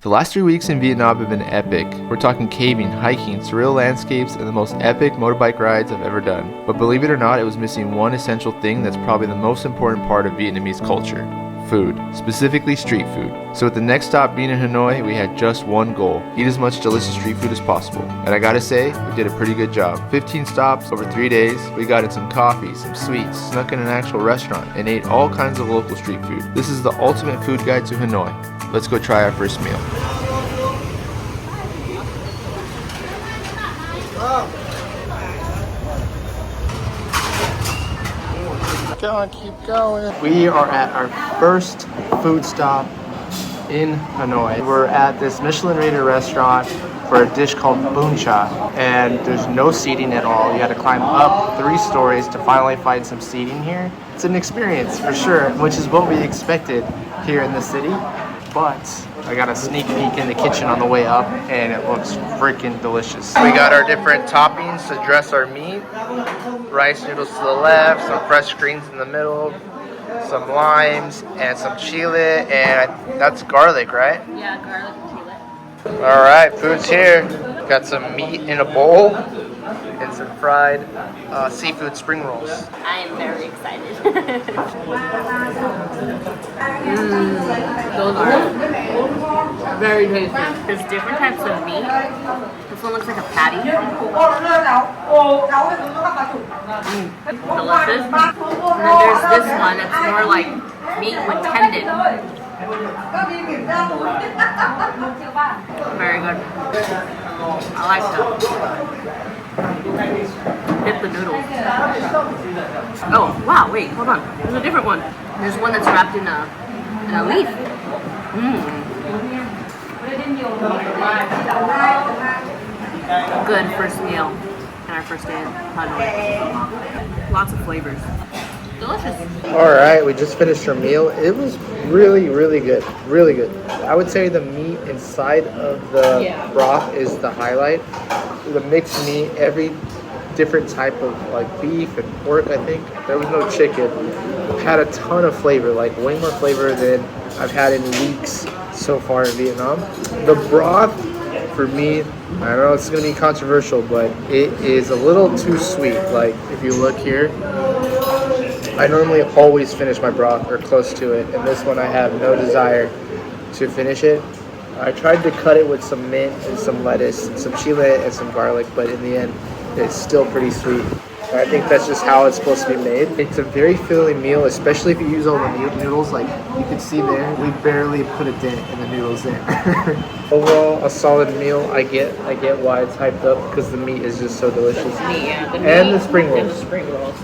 The last 3 weeks in Vietnam have been epic. We're talking caving, hiking, surreal landscapes, and the most epic motorbike rides I've ever done. But believe it or not, it was missing one essential thing that's probably the most important part of Vietnamese culture. Food, specifically street food. So with the next stop being in Hanoi, we had just one goal: eat as much delicious street food as possible. And I gotta say, we did a pretty good job. 15 stops over 3 days, we got in some coffee, some sweets, snuck in an actual restaurant, and ate all kinds of local street food. This is the ultimate food guide to Hanoi. Let's go try our first meal. Keep going. We are at our first food stop in Hanoi. We're at this Michelin-rated restaurant for a dish called Bun Cha, and there's no seating at all. You had to climb up 3 stories to finally find some seating here. It's an experience for sure, which is what we expected here in the city. But I got a sneak peek in the kitchen on the way up, and it looks freaking delicious. We got our different toppings to dress our meat. Rice noodles to the left, some fresh greens in the middle, some limes, and some chile, and that's garlic, right? Yeah, garlic and chile. All right, food's here. Got some meat in a bowl and some fried seafood spring rolls. I am very excited. Those are very tasty. There's different types of meat. This one looks like a patty. Delicious. And then there's this one that's more like meat with tendon. Very good. I like that. Dip the noodles. Oh, wow, wait, hold on. There's a different one. There's one that's wrapped in a leaf. Good first meal and our first day in Hanoi. Lots of flavors. Delicious. All right, we just finished our meal. It was really, really good. Really good. I would say the meat inside of the broth is the highlight. The mixed meat, every different type of like beef and pork, I think. There was no chicken. Had a ton of flavor, like way more flavor than I've had in weeks so far in Vietnam. The broth, for me, I know it's gonna be controversial, but it is a little too sweet. Like if you look here, I normally always finish my broth or close to it, and this one I have no desire to finish it. I tried to cut it with some mint and some lettuce, some chile and some garlic, but in the end, it's still pretty sweet. I think that's just how it's supposed to be made. It's a very filling meal, especially if you use all the noodles. Like you can see there, we barely put a dent in the noodles there. Overall, a solid meal. I get why it's hyped up because the meat is just so delicious. Meat, yeah, the meat and the spring rolls. And the spring rolls.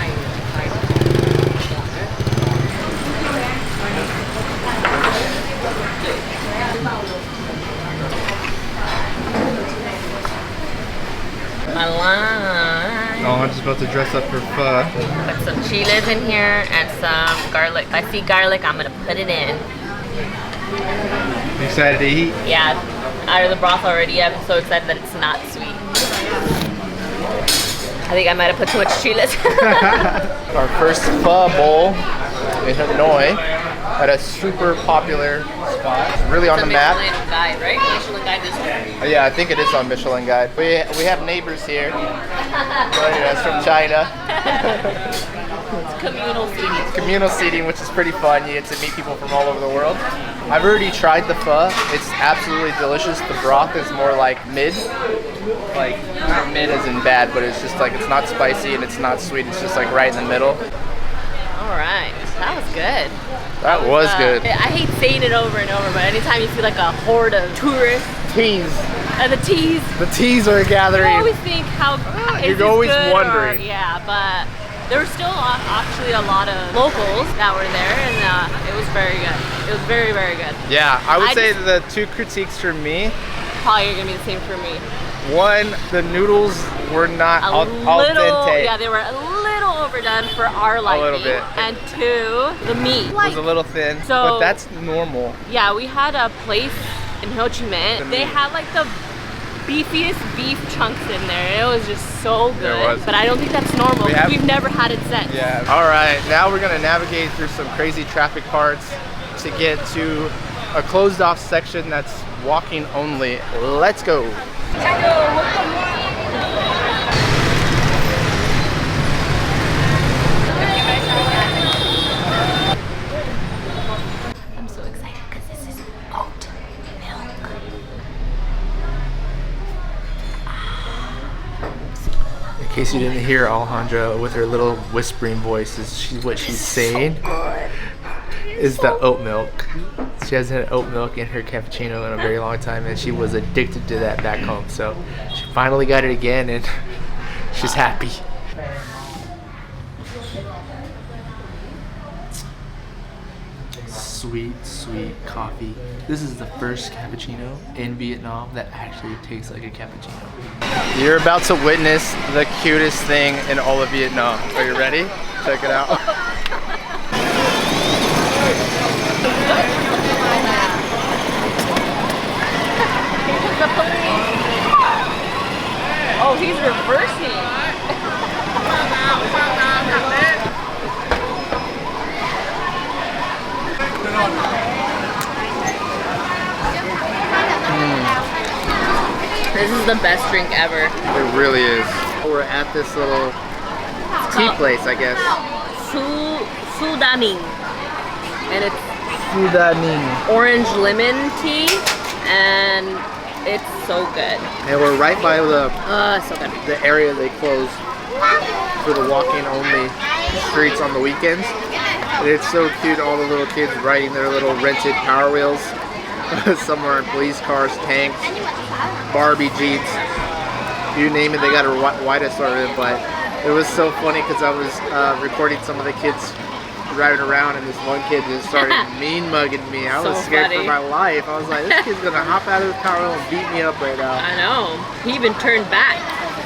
Oh, I'm just about to dress up for pho. Put some chiles in here and some garlic. If I see garlic, I'm gonna put it in. You excited to eat? Yeah, out of the broth already. I'm so excited that it's not sweet. I think I might have put too much chiles. Our first pho bowl in Hanoi at a super popular spot. It's really on the map. Michelin Guide, right? Michelin Guide this one. Yeah, I think it is on Michelin Guide. We have neighbors here. Joining us from China. It's communal seating. It's communal seating, which is pretty fun. You get to meet people from all over the world. I've already tried the pho. It's absolutely delicious. The broth is more like mid. Like, not mid as in bad, but it's just like, it's not spicy and it's not sweet. It's just like right in the middle. All right, that was good. That was good. I hate saying it over and over, but anytime you see like a horde of tourists. Teas. And the teas. The teas are gathering. You always think how is You're this always good wondering. Yeah, but there were still actually a lot of locals that were there, and it was very good. It was very, very good. Yeah, I would say the 2 critiques for me. Probably gonna be the same for me. One, the noodles were not al dente. Yeah, they were a little overdone for our liking. A little bit. And 2, the meat It was a little thin, but that's normal. Yeah, we had a place in Ho Chi Minh. They had like the beefiest beef chunks in there. It was just so good. There was. But I don't think that's normal. We've never had it since. Yeah. All right, now we're gonna navigate through some crazy traffic parts to get to a closed off section that's walking only. Let's go. I'm so excited because this is oat milk. In case you didn't hear Alejandra with her little whispering voice, what she's saying is the oat milk. She hasn't had oat milk in her cappuccino in a very long time, and she was addicted to that back home. So she finally got it again, and she's happy. Sweet, sweet coffee. This is the first cappuccino in Vietnam that actually tastes like a cappuccino. You're about to witness the cutest thing in all of Vietnam. Are you ready? Check it out. Oh, he's reversing. This is the best drink ever. It really is. We're at this little tea place, I guess. Suda Ning. And it's Suda Ning. orange lemon tea, and it's so good. And we're right by the So good. the area they close for the walking only streets on the weekends. And it's so cute, all the little kids riding their little rented Power Wheels. Some are in police cars, tanks, Barbie Jeeps, you name it, they got a wide assortment. But it was so funny because I was recording some of the kids driving around, and this one kid just started mean mugging me. I was So scared funny. for my life. I was like, this kid's gonna hop out of his car and beat me up right now. I know. He even turned back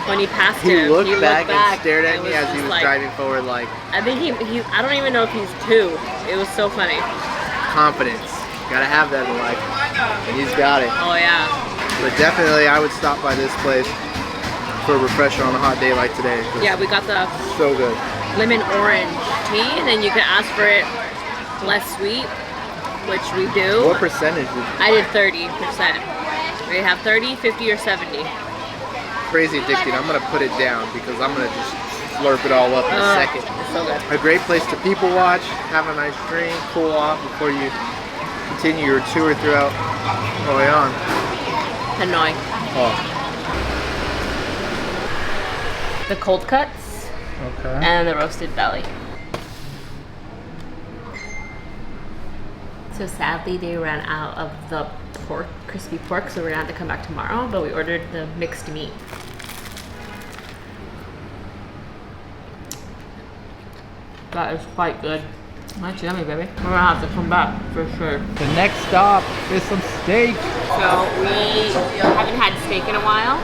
when he passed He him. looked back and stared at and me as he just was like, driving forward, like, I think he I don't even know if he's 2. It was so funny. confidence. Gotta have that in life. And he's got it. Oh yeah. But definitely I would stop by this place for a refresher on a hot day like today. Yeah, we got the So good. lemon orange tea, and then you can ask for it less sweet, which we do. What percentage is I did 30%. We have 30, 50, or 70. crazy addicting? I'm gonna put it down because I'm gonna just slurp it all up in a second. It's so good. A great place to people watch, have a nice drink, cool off before you continue your tour throughout Hoan. Hanoi. Oh, The cold cuts okay. and the roasted belly. So sadly they ran out of the pork, crispy pork, so we're gonna have to come back tomorrow, but we ordered the mixed meat. That is quite good. That's yummy, baby. We're gonna have to come back for sure. The next stop is some steak. So we haven't had steak in a while,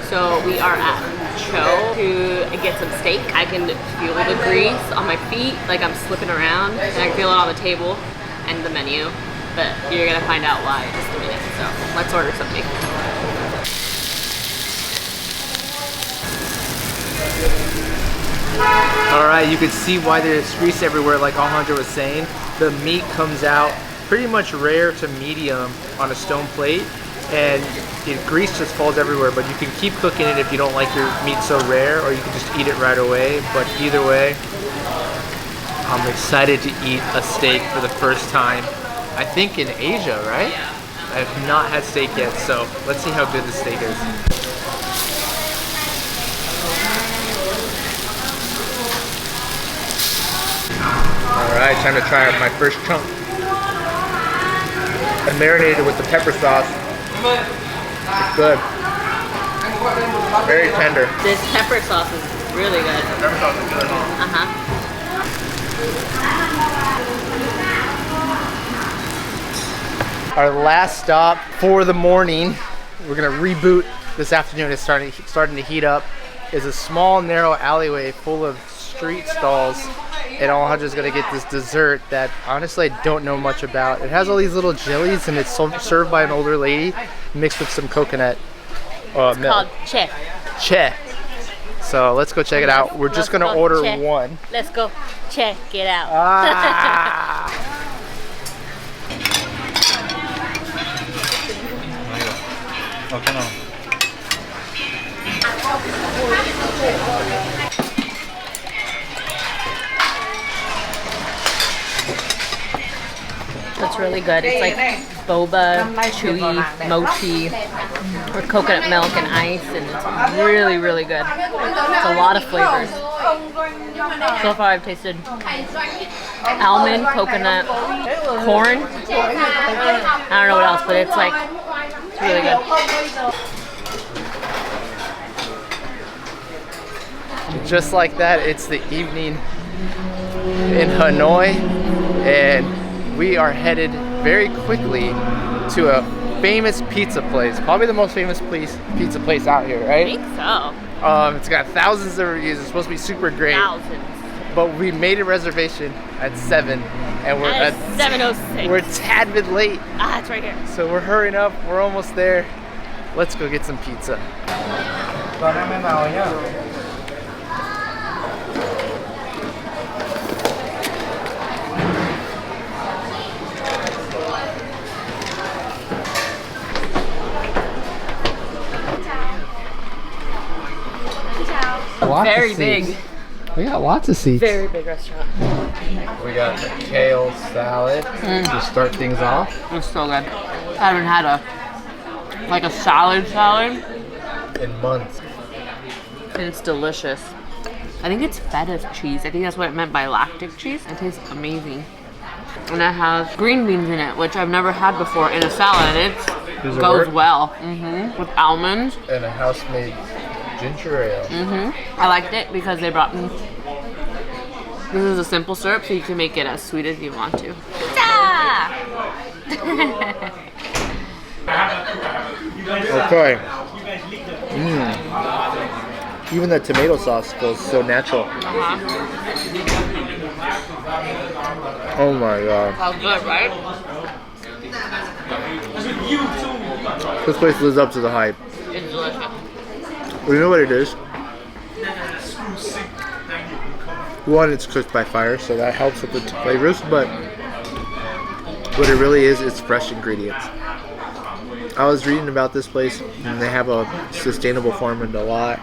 so we are at Chou to get some steak. I can feel the grease on my feet, like I'm slipping around, and I can feel it on the table and the menu, but you're gonna find out why in just a minute. So let's order something. Alright, you can see why there's grease everywhere, like Alejandra was saying. The meat comes out pretty much rare to medium on a stone plate, and grease just falls everywhere, but you can keep cooking it if you don't like your meat so rare, or you can just eat it right away. But either way, I'm excited to eat a steak for the first time, I think in Asia, right? I have not had steak yet, so let's see how good the steak is. Alright, time to try out my first chunk. I marinated with the pepper sauce. It's good. Very tender. This pepper sauce is really good. The pepper sauce is good, huh? Our last stop for the morning, we're gonna reboot this afternoon. It's starting to heat up. Is a small, narrow alleyway full of street stalls, and Alejandra's gonna get this dessert that honestly I don't know much about. It has all these little jellies, and it's served by an older lady mixed with some coconut milk. Called Che. Che. So let's go check it out. We're just gonna order Che. one. Let's go check it out. Ah. That's really good. It's like boba, chewy, mochi, with coconut milk and ice, and it's really, really good. It's a lot of flavors. So far I've tasted almond, coconut, corn. I don't know what else, but it's like, it's really good. Just like that, it's the evening in Hanoi, and we are headed very quickly to a famous pizza place. Probably the most famous pizza place out here, right? I think so. It's got thousands of reviews. It's supposed to be super great. Thousands. But we made a reservation at 7, and we're at 7:06. We're a tad bit late. Ah, it's right here. So we're hurrying up. We're almost there. Let's go get some pizza. Very big. We got lots of seats. Very big restaurant. We got the kale salad to start things off. It's so good. I haven't had a salad In months. and it's delicious. I think it's feta cheese. I think that's what it meant by lactic cheese. It tastes amazing. And it has green beans in it, which I've never had before in a salad. It goes well. With almonds. And a house-made ginger ale. I liked it because they brought me. This is a simple syrup, so you can make it as sweet as you want to. Okay. Even the tomato sauce feels so natural. Oh my god. Sounds good, right? This place lives up to the hype. It's delicious. You know what it is? One, it's cooked by fire, so that helps with the flavors, but what it really is, it's fresh ingredients. I was reading about this place, and they have a sustainable farm in a lot.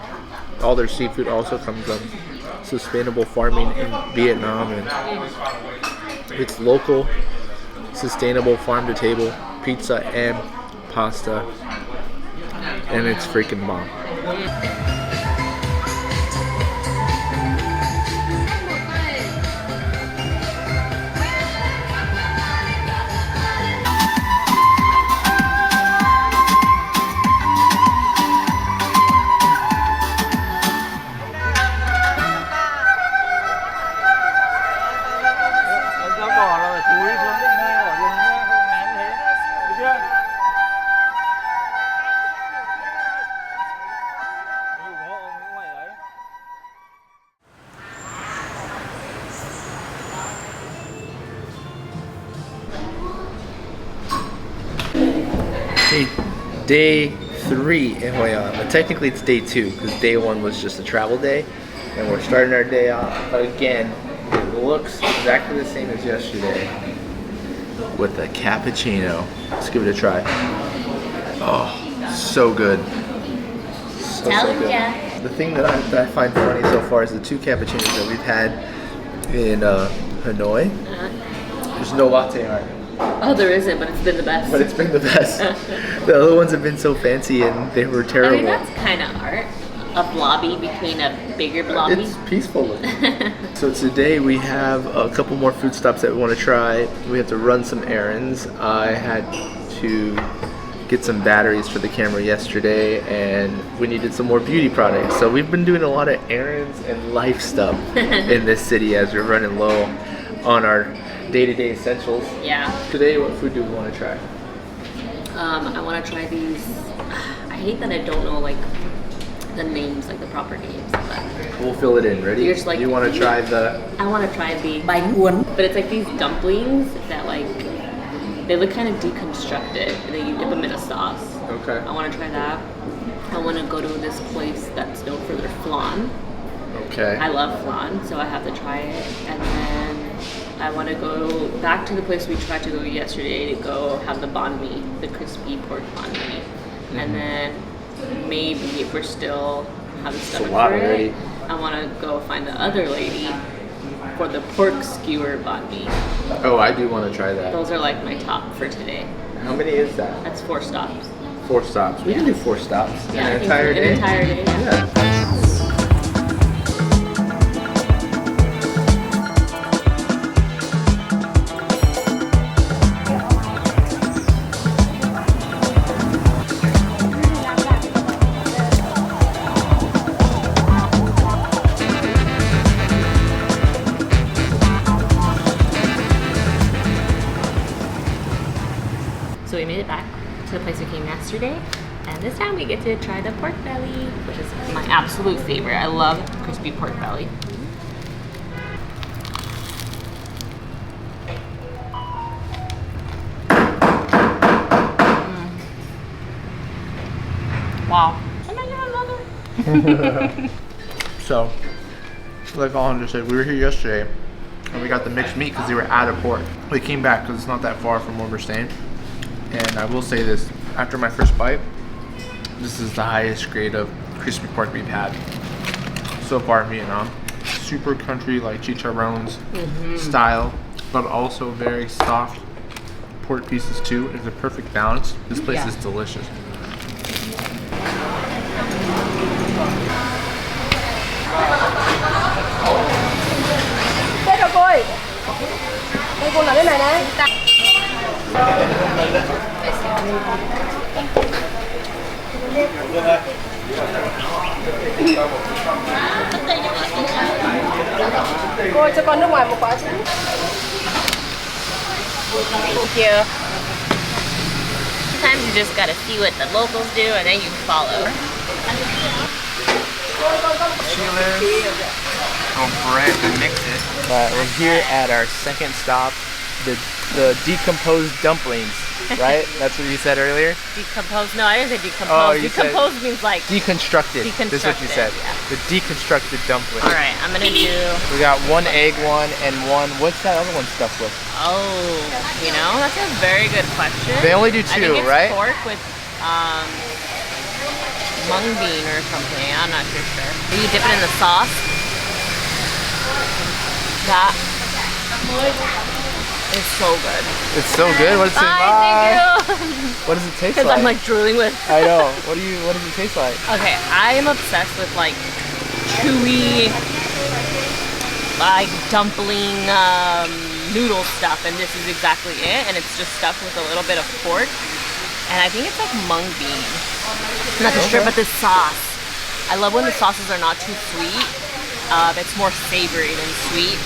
All their seafood also comes from sustainable farming in Vietnam, and it's local, sustainable farm-to-table pizza and pasta, and it's freaking bomb. Day 3 in Hoi An, but technically it's day 2 because day 1 was just a travel day, and we're starting our day off. But again, it looks exactly the same as yesterday with a cappuccino. Let's give it a try. Oh, so good. So good. The thing that I find funny so far is the 2 cappuccinos that we've had in Hanoi. There's no latte art. Oh, there isn't, but it's been the best. But it's been the best. The other ones have been so fancy and they were terrible. I mean, that's kind of art. A blobby between a bigger blobby. It's peaceful looking. So today we have a couple more food stops that we want to try. We have to run some errands. I had to get some batteries for the camera yesterday, and we needed some more beauty products. So we've been doing a lot of errands and life stuff in this city as we're running low on our day-to-day essentials. Yeah. Today, what food do we want to try? I want to try these. I hate that I don't know like the names, like the proper names. But We'll fill it in. Ready? You're just like, you want to try the... I want to try the Banh Cuon, but it's like these dumplings that like they look kind of deconstructed, and then you dip them in a sauce. Okay. I want to try that. I want to go to this place that's known for their flan. Okay. I love flan, so I have to try it. And then I want to go back to the place we tried to go yesterday to go have the banh mi, the crispy pork banh mi. and then maybe if we're still having stomach lot for it, already. I want to go find the other lady for the pork skewer banh mi. Oh, I do want to try that. Those are like my top for today. How many is that? That's 4 stops. 4 stops. We can do 4 stops in Yeah, I an think entire so. day. An entire day. Yeah. Yeah. So we made it back to the place we came yesterday, and this time we get to try the pork belly, which is my absolute favorite. I love crispy pork belly. Wow. Can I get another? So, like Alejandro said, we were here yesterday and we got the mixed meat because they were out of pork. We came back because it's not that far from where we're staying. And I will say this, after my first bite, this is the highest grade of crispy pork we've had so far in Vietnam. Super country, like chicharrones style, but also very soft pork pieces too. It's a perfect balance. This place is delicious. Thế rồi cô ơi. Đây cô làm cái này này. Cô ơi, cho con nước ngoài một quả chứ. Thank you. Sometimes you just gotta see what the locals do and then you follow. Bread to mix it. But we're here at our second stop, the decomposed dumplings, right? That's what you said earlier? Decomposed? No, I didn't say decomposed. Oh, you said Decomposed means like deconstructed. This is what you said. yeah. The deconstructed dumpling. All right, I'm gonna do. We got 1 egg one and one. What's that other one stuffed with? Oh, you know, that's a very good question. They only do I 2, think it's right? pork with mung bean or something. I'm not too sure. You dip it in the sauce. That is so good. It's so good. What does it? Thank you. What does it taste Because like? I'm like drooling with. I know. What does it taste like? Okay, I am obsessed with like chewy, like dumpling noodle stuff, and this is exactly it. And it's just stuffed with a little bit of pork, and I think it's like mung bean. Not too sure, but this sauce. I love when the sauces are not too sweet. It's more savory than sweet,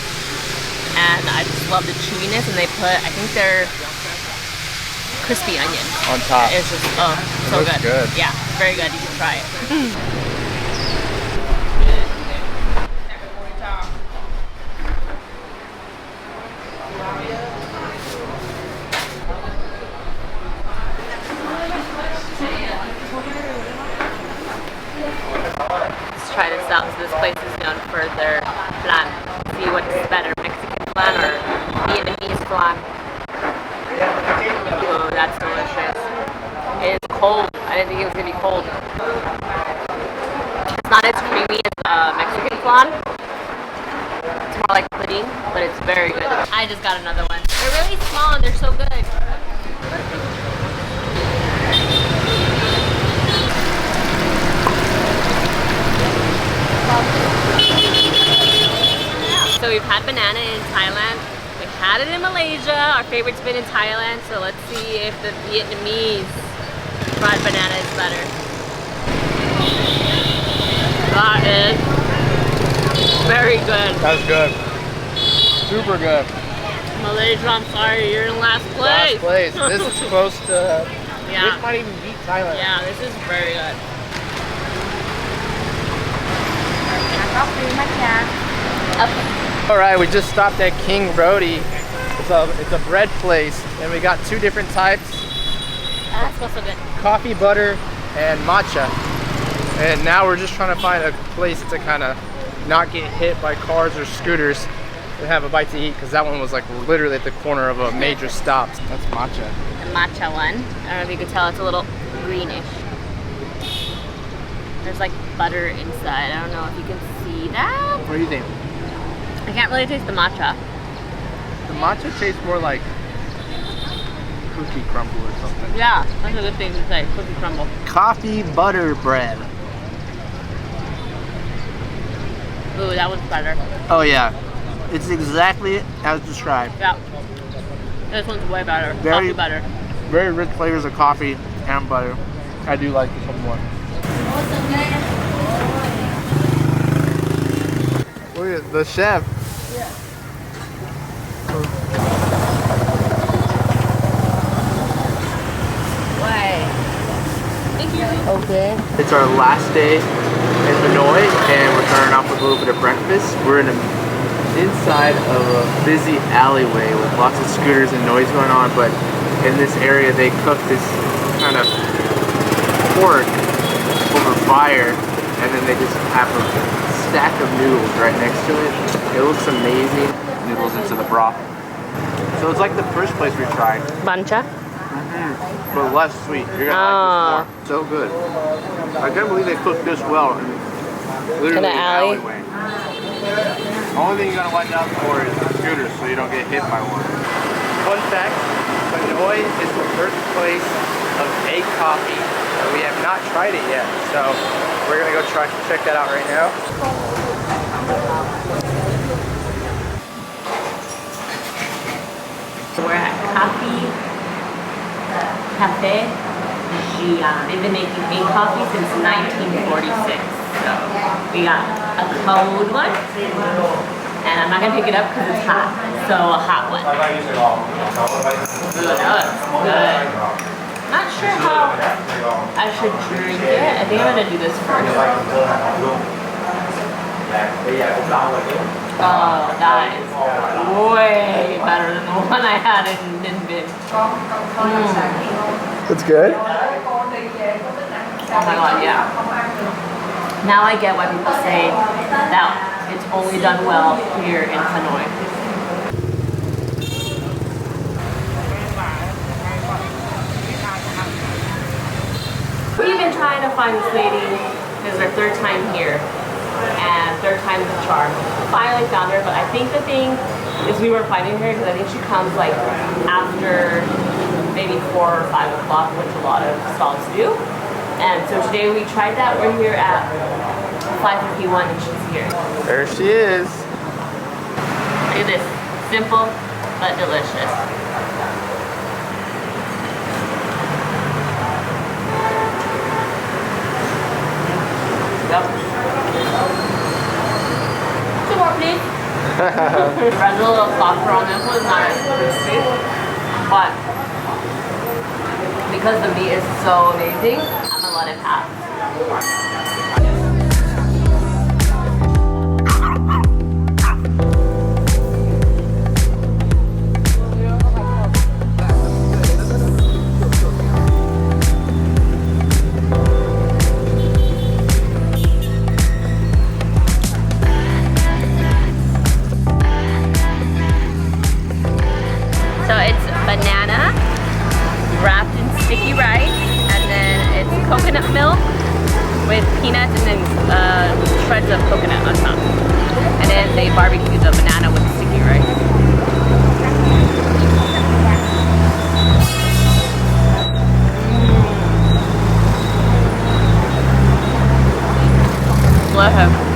and I just love the chewiness. And they put, I think they're crispy onion On top. It's just so looks good. good. Yeah, very good. You should try it. Let's try this out. So this place is known for their flan. See what's better, Mexican flan or Vietnamese flan. Oh, that's delicious. It is cold. I didn't think it was gonna be cold. It's not as creamy as Mexican flan. It's more like pudding, but it's very good. I just got another one. They're really small and they're so good. So we've had banana in Thailand. We had it in Malaysia. Our favorite's been in Thailand. So let's see if the Vietnamese fried banana is better. That is very good. That's good. Super good. Malaysia, I'm sorry, you're in last place. Last place. This is close to. Yeah. This might even beat Thailand. Yeah, this is very good. All right, we just stopped at King Roti. It's a bread place, and we got 2 different types: That smells so good. coffee butter and matcha. And now we're just trying to find a place to kind of not get hit by cars or scooters and have a bite to eat, because that one was like literally at the corner of a major stop. That's matcha. The matcha one. I don't know if you could tell, it's a little greenish. There's like butter inside. I don't know if you can see that. What do you think? I can't really taste the matcha. The matcha tastes more like cookie crumble or something. Yeah, that's a good thing to say. Cookie crumble. Coffee butter bread. Ooh, that one's better. Oh yeah, it's exactly as described. Yeah. This one's way better. Very- Coffee butter. Very rich flavors of coffee and butter. I do like this one more. Look at the chef. Way. Thank you. Okay. It's our last day in Hanoi, and we're starting off with a little bit of breakfast. We're in inside of a busy alleyway with lots of scooters and noise going on, but in this area they cook this kind of pork over fire, and then they just have a stack of noodles right next to it. It looks amazing. Noodles into the broth. So it's like the first place we tried, Bun Cha? but less sweet. You're gonna like this more. So good. I can't believe they cooked this well in literally In an an alley? alleyway. The only thing you gotta watch out for is the scooters so you don't get hit by one. Fun fact, Hanoi is the birthplace of egg coffee. We have not tried it yet, so we're gonna go check that out right now. We're at Coffee Cafe Gian. They've been making egg coffee since 1946. So we got a cold one, and I'm not gonna pick it up because it's hot. So a hot one. Ooh, that looks good. Not sure how I should drink it. I think I'm gonna do this first. Oh, that is way better than the one I had in Ninh Bình. It's good? Oh my god, yeah. Now I get why people say that it's only done well here in Hanoi. We've been trying to find this lady. This is our third time here. And third time's the charm. Finally found her, but I think the thing is we weren't finding her because I think she comes like after maybe 4 or 5 o'clock, which a lot of stalls do. And so today we tried that. We're here at 5:51 and she's here. There she is. Look at this. Simple but delicious. Yep. Two more, please. Bread's a little softer on this one, not as crispy. But because the meat is so amazing, I'm gonna let it pass. So it's banana wrapped in sticky rice, and then it's coconut milk with peanuts and then shreds of coconut on top. And then they barbecue the banana with sticky rice. Delicious.